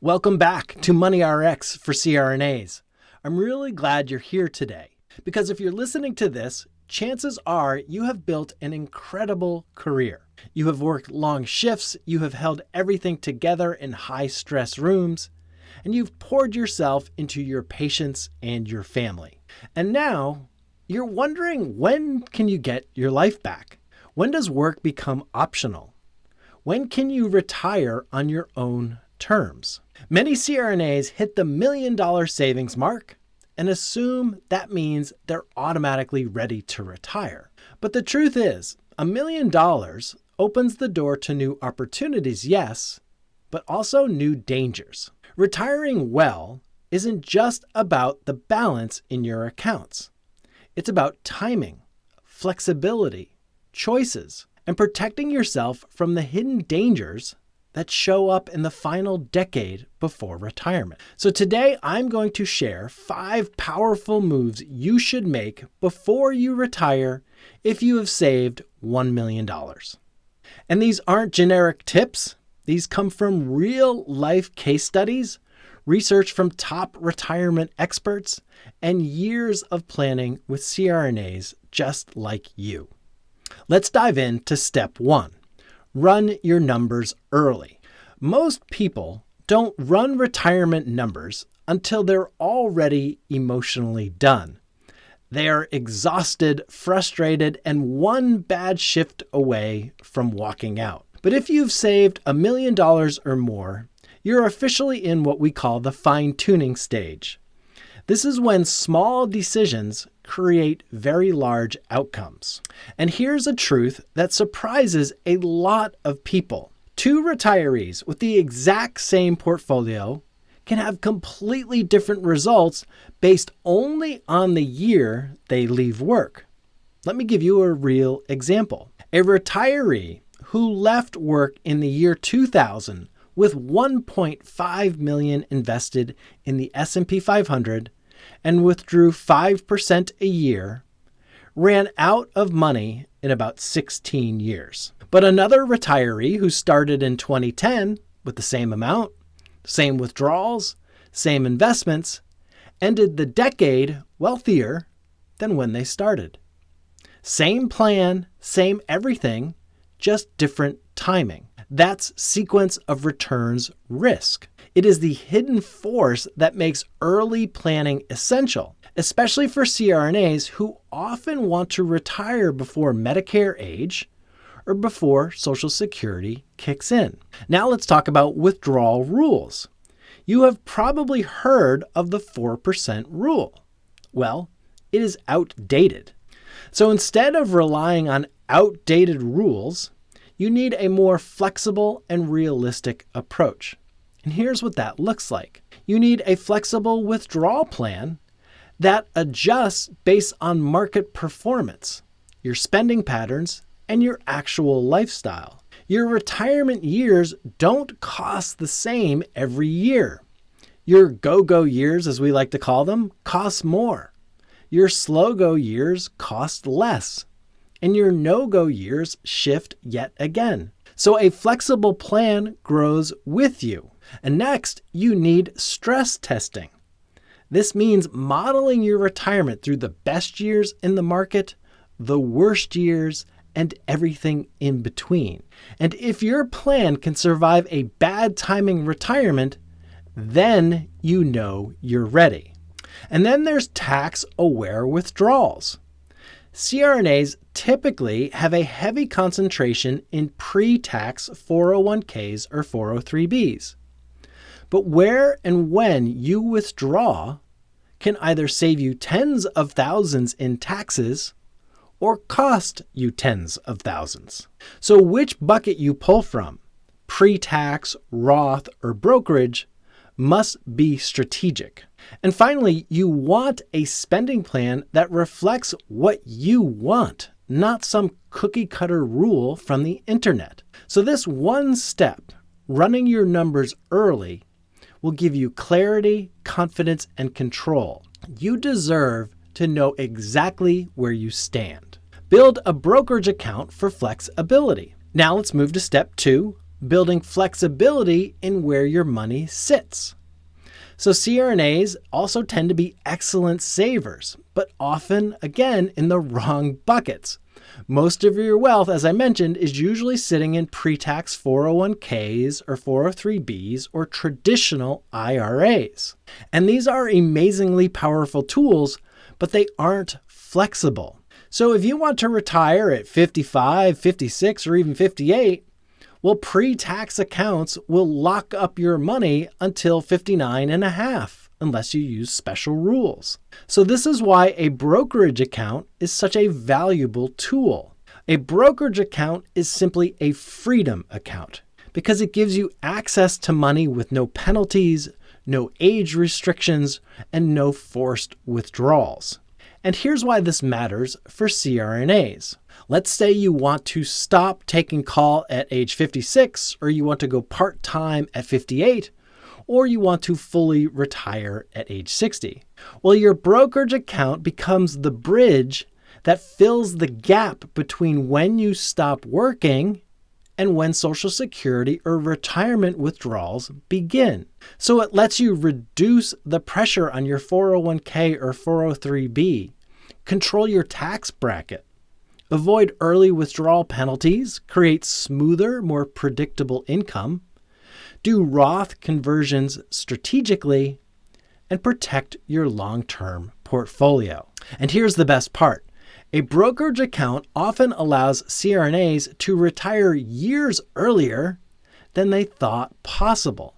Welcome back to Money RX for CRNAs. I'm really glad you're here today because if you're listening to this, chances are you have built an incredible career. You have worked long shifts, you have held everything together in high-stress rooms, and you've poured yourself into your patients and your family. And now you're wondering, when can you get your life back? When does work become optional? When can you retire on your own terms? Many CRNAs hit the $1 million savings mark and assume that means they're automatically ready to retire. But the truth is, $1 million opens the door to new opportunities, yes, but also new dangers. Retiring well isn't just about the balance in your accounts. It's about timing, flexibility, choices, and protecting yourself from the hidden dangers that show up in the final decade before retirement. So today I'm going to share 5 powerful moves you should make before you retire if you have saved $1 million. And these aren't generic tips. These come from real life case studies, research from top retirement experts, and years of planning with CRNAs just like you. Let's dive into step 1. Run your numbers early. Most people don't run retirement numbers until they're already emotionally done. They are exhausted, frustrated, and one bad shift away from walking out. But if you've saved $1 million or more, you're officially in what we call the fine-tuning stage. This is when small decisions create very large outcomes. And here's a truth that surprises a lot of people. 2 retirees with the exact same portfolio can have completely different results based only on the year they leave work. Let me give you a real example. A retiree who left work in the year 2000 with $1.5 million invested in the S&P 500 and withdrew 5% a year, ran out of money in about 16 years. But another retiree who started in 2010 with the same amount, same withdrawals, same investments, ended the decade wealthier than when they started. Same plan, same everything, just different timing. That's sequence of returns risk. It is the hidden force that makes early planning essential, especially for CRNAs who often want to retire before Medicare age or before Social Security kicks in. Now let's talk about withdrawal rules. You have probably heard of the 4% rule. Well, it is outdated. So instead of relying on outdated rules, you need a more flexible and realistic approach. And here's what that looks like. You need a flexible withdrawal plan that adjusts based on market performance, your spending patterns, and your actual lifestyle. Your retirement years don't cost the same every year. Your go-go years, as we like to call them, cost more. Your slow-go years cost less. And your no-go years shift yet again. So a flexible plan grows with you. And next, you need stress testing. This means modeling your retirement through the best years in the market, the worst years, and everything in between. And if your plan can survive a bad timing retirement, then you know you're ready. And then there's tax-aware withdrawals. CRNAs typically have a heavy concentration in pre-tax 401ks or 403bs. But where and when you withdraw can either save you tens of thousands in taxes or cost you tens of thousands. So which bucket you pull from, pre-tax, Roth, or brokerage, must be strategic. And finally, you want a spending plan that reflects what you want, not some cookie-cutter rule from the internet. So this one step, running your numbers early, will give you clarity, confidence, and control. You deserve to know exactly where you stand. Build a brokerage account for flexibility. Now let's move to step 2, building flexibility in where your money sits. So CRNAs also tend to be excellent savers, but often, again, in the wrong buckets. Most of your wealth, as I mentioned, is usually sitting in pre-tax 401ks or 403bs or traditional IRAs. And these are amazingly powerful tools, but they aren't flexible. So if you want to retire at 55, 56, or even 58, well, pre-tax accounts will lock up your money until 59 and a half, unless you use special rules. So this is why a brokerage account is such a valuable tool. A brokerage account is simply a freedom account because it gives you access to money with no penalties, no age restrictions, and no forced withdrawals. And here's why this matters for CRNAs. Let's say you want to stop taking call at age 56, or you want to go part-time at 58, or you want to fully retire at age 60. Well, your brokerage account becomes the bridge that fills the gap between when you stop working and when Social Security or retirement withdrawals begin. So it lets you reduce the pressure on your 401k or 403b, control your tax bracket, avoid early withdrawal penalties, create smoother, more predictable income, do Roth conversions strategically, and protect your long-term portfolio. And here's the best part. A brokerage account often allows CRNAs to retire years earlier than they thought possible.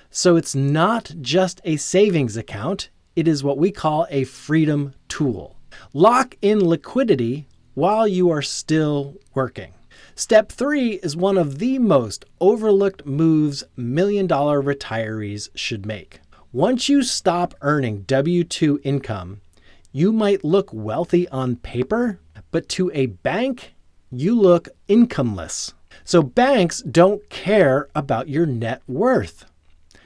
So it's not just a savings account, it is what we call a freedom tool. Lock in liquidity while you are still working. Step 3 is one of the most overlooked moves million-dollar retirees should make. Once you stop earning W-2 income, you might look wealthy on paper, but to a bank, you look incomeless. So banks don't care about your net worth.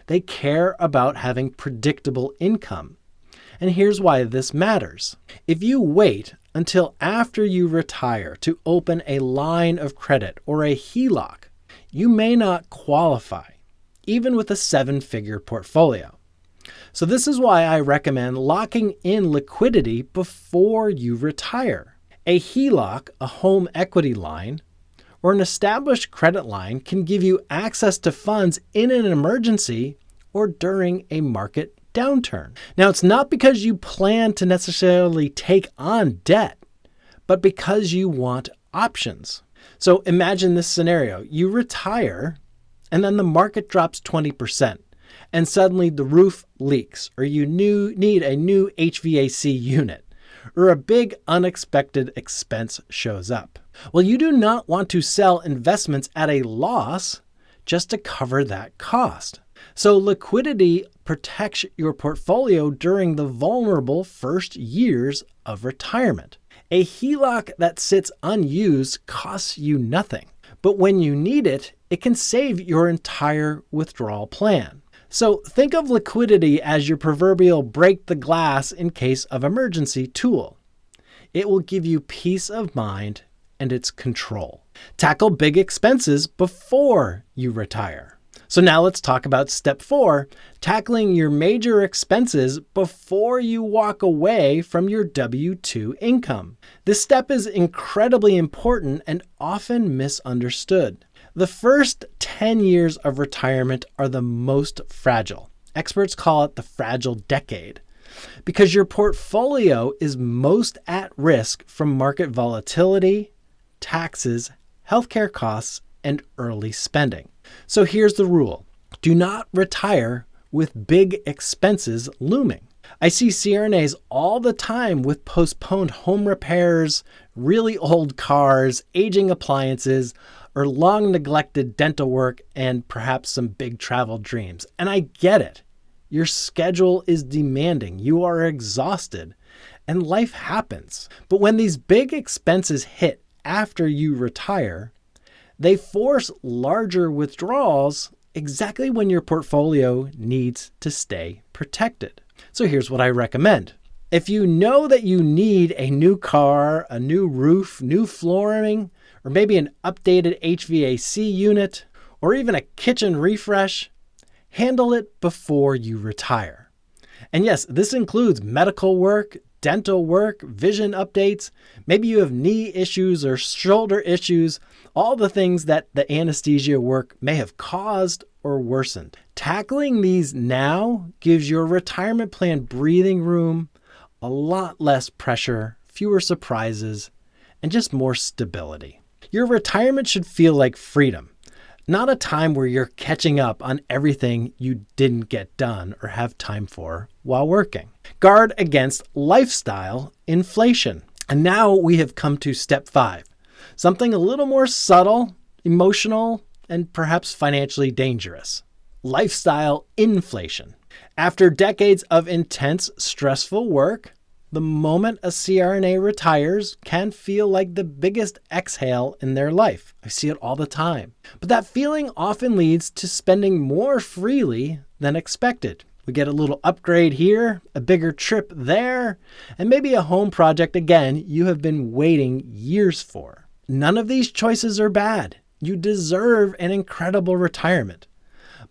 They care about having predictable income. And here's why this matters. If you wait until after you retire to open a line of credit or a HELOC, you may not qualify, even with a 7-figure portfolio. So this is why I recommend locking in liquidity before you retire. A HELOC, a home equity line, or an established credit line can give you access to funds in an emergency or during a market downturn. Now, it's not because you plan to necessarily take on debt, but because you want options. So imagine this scenario. You retire and then the market drops 20%. And suddenly the roof leaks, or you need a new HVAC unit, or a big unexpected expense shows up. Well, you do not want to sell investments at a loss just to cover that cost. So liquidity protects your portfolio during the vulnerable first years of retirement. A HELOC that sits unused costs you nothing, but when you need it, it can save your entire withdrawal plan. So think of liquidity as your proverbial break the glass in case of emergency tool. It will give you peace of mind and its control. Tackle big expenses before you retire. So now let's talk about step 4, tackling your major expenses before you walk away from your W-2 income. This step is incredibly important and often misunderstood. The first 10 years of retirement are the most fragile. Experts call it the fragile decade because your portfolio is most at risk from market volatility, taxes, healthcare costs, and early spending. So here's the rule. Do not retire with big expenses looming. I see CRNAs all the time with postponed home repairs, really old cars, aging appliances, or long neglected dental work, and perhaps some big travel dreams. And I get it. Your schedule is demanding. You are exhausted, and life happens. But when these big expenses hit after you retire, they force larger withdrawals exactly when your portfolio needs to stay protected. So here's what I recommend. If you know that you need a new car, a new roof, new flooring, or maybe an updated HVAC unit, or even a kitchen refresh, handle it before you retire. And yes, this includes medical work, dental work, vision updates. Maybe you have knee issues or shoulder issues, all the things that the anesthesia work may have caused or worsened. Tackling these now gives your retirement plan breathing room, a lot less pressure, fewer surprises, and just more stability. Your retirement should feel like freedom, not a time where you're catching up on everything you didn't get done or have time for while working. Guard against lifestyle inflation. And now we have come to step 5, something a little more subtle, emotional, and perhaps financially dangerous. Lifestyle inflation. After decades of intense, stressful work, the moment a CRNA retires can feel like the biggest exhale in their life. I see it all the time. But that feeling often leads to spending more freely than expected. We get a little upgrade here, a bigger trip there, and maybe a home project again you have been waiting years for. None of these choices are bad. You deserve an incredible retirement.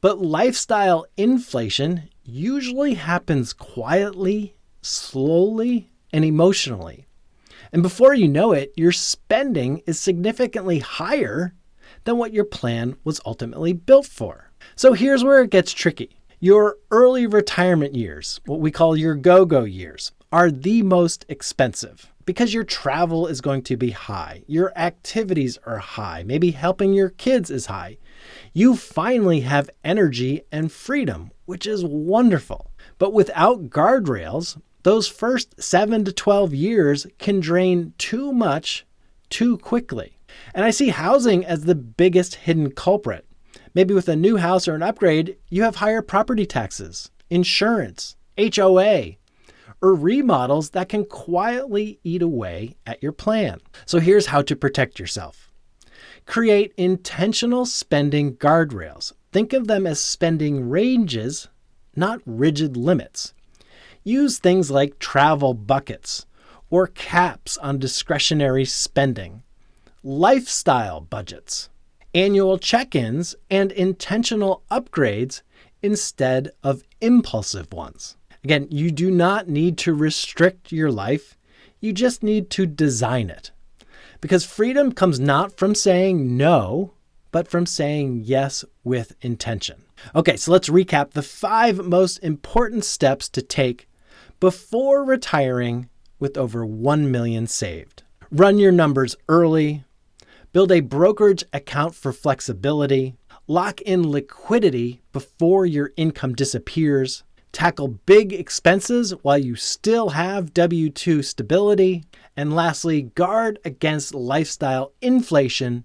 But lifestyle inflation usually happens quietly, slowly, and emotionally. And before you know it, your spending is significantly higher than what your plan was ultimately built for. So here's where it gets tricky. Your early retirement years, what we call your go-go years, are the most expensive because your travel is going to be high. Your activities are high. Maybe helping your kids is high. You finally have energy and freedom, which is wonderful. But without guardrails, those first 7 to 12 years can drain too much too quickly. And I see housing as the biggest hidden culprit. Maybe with a new house or an upgrade, you have higher property taxes, insurance, HOA, or remodels that can quietly eat away at your plan. So here's how to protect yourself. Create intentional spending guardrails. Think of them as spending ranges, not rigid limits. Use things like travel buckets or caps on discretionary spending, lifestyle budgets, annual check-ins, and intentional upgrades instead of impulsive ones. Again, you do not need to restrict your life. You just need to design it. Because freedom comes not from saying no, but from saying yes with intention. Okay, so let's recap the 5 most important steps to take before retiring with over $1 million saved. Run your numbers early. Build a brokerage account for flexibility. Lock in liquidity before your income disappears. Tackle big expenses while you still have W-2 stability. And lastly, guard against lifestyle inflation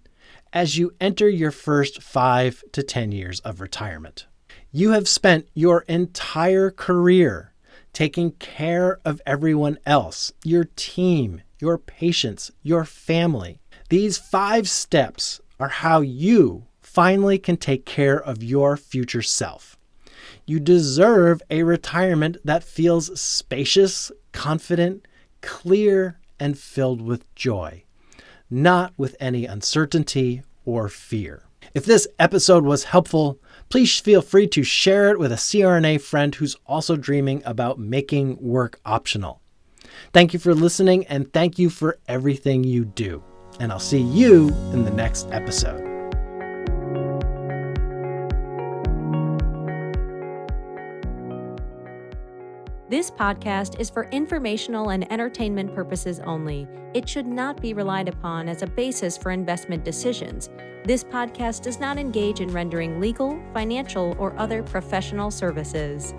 as you enter your first 5 to 10 years of retirement. You have spent your entire career taking care of everyone else, your team, your patients, your family. These 5 steps are how you finally can take care of your future self. You deserve a retirement that feels spacious, confident, clear, and filled with joy, not with any uncertainty or fear. If this episode was helpful, please feel free to share it with a CRNA friend who's also dreaming about making work optional. Thank you for listening, and thank you for everything you do. And I'll see you in the next episode. This podcast is for informational and entertainment purposes only. It should not be relied upon as a basis for investment decisions. This podcast does not engage in rendering legal, financial, or other professional services.